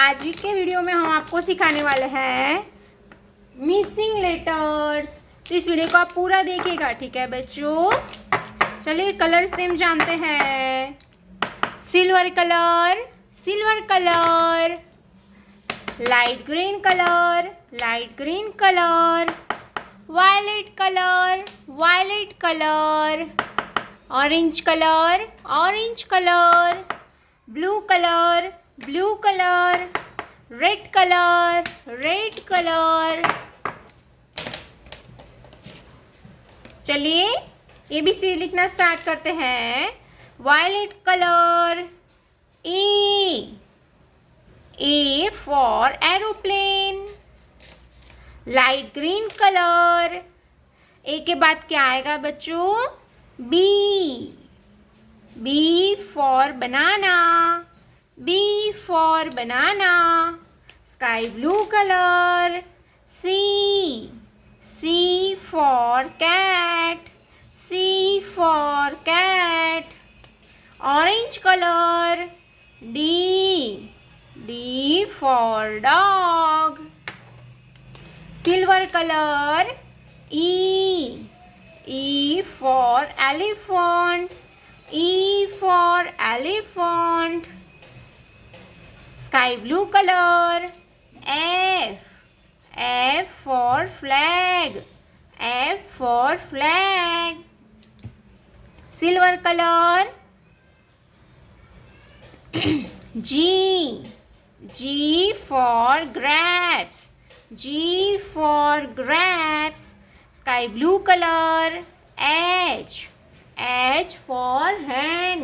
आज भी के वीडियो में हम आपको सिखाने वाले हैं मिसिंग लेटर्स। तो इस वीडियो को आप पूरा देखिएगा, ठीक है बच्चों। चलिए कलर्स नेम जानते हैं। Silver colour, silver colour. Light green colour, light green colour. Violet colour, violet colour. Orange colour, orange colour. Blue colour, blue colour. Red colour, red colour. चलिए ABC लिखना स्टार्ट करते हैं। Violet colour. A for aeroplane. Light green colour. A के बाद क्या आएगा बच्चों? B for banana, B for banana. Sky blue color. C for cat, C for cat. Orange color. D for dog. Silver color. E for elephant, E for elephant. Sky blue color. F for flag, F for flag. Silver color. G for grapes, G for grapes. Sky blue color. H for hen,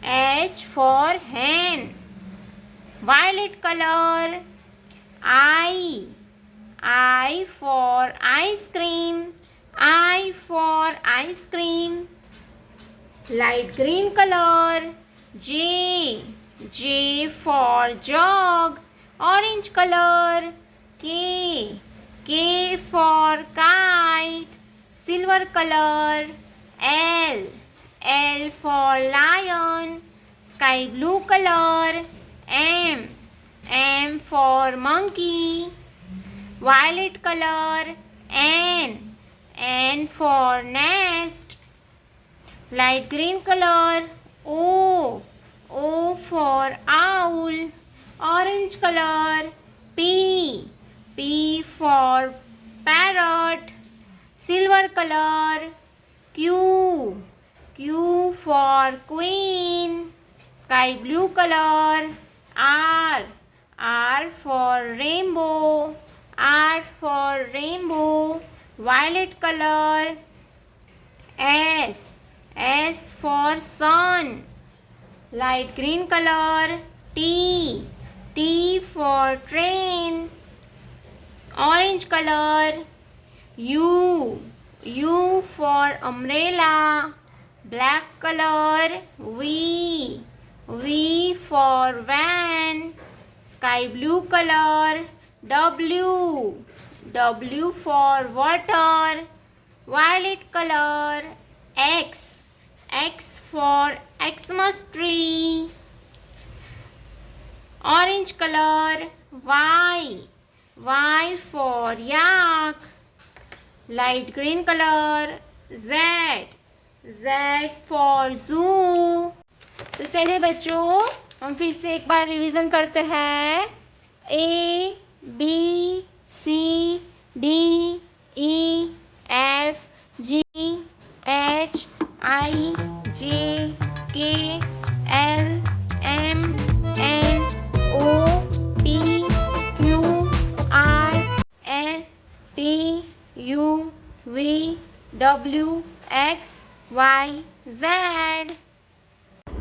H for hen. Violet color. I for ice cream, I for ice cream. Light green color. J for jug, orange color. K for kite, silver color. L for lion, sky blue color. M for monkey, violet color. N for nest, light green color. O for owl, orange color. P for parrot, silver color. Q for queen, sky blue color. R for rainbow, R for rainbow, violet color. S for sun, light green color. T for train, orange color. U for umbrella, black color. V for van, sky blue color. W for water, violet color. X for Xmas tree, orange color. Y for yak, light green color. Z for zoo. तो चलिए बच्चों हम फिर से एक बार revision करते हैं। A B C D E F G H I J K L M N O P Q R S T U V W X Y Z।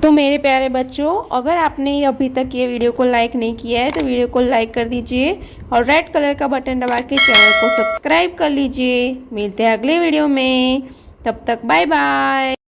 तो मेरे प्यारे बच्चों, अगर आपने अभी तक ये वीडियो को लाइक नहीं किया है तो वीडियो को लाइक कर दीजिए और रेड कलर का बटन दबा के चैनल को सब्सक्राइब कर लीजिए। मिलते हैं अगले वीडियो में, तब तक बाय बाय।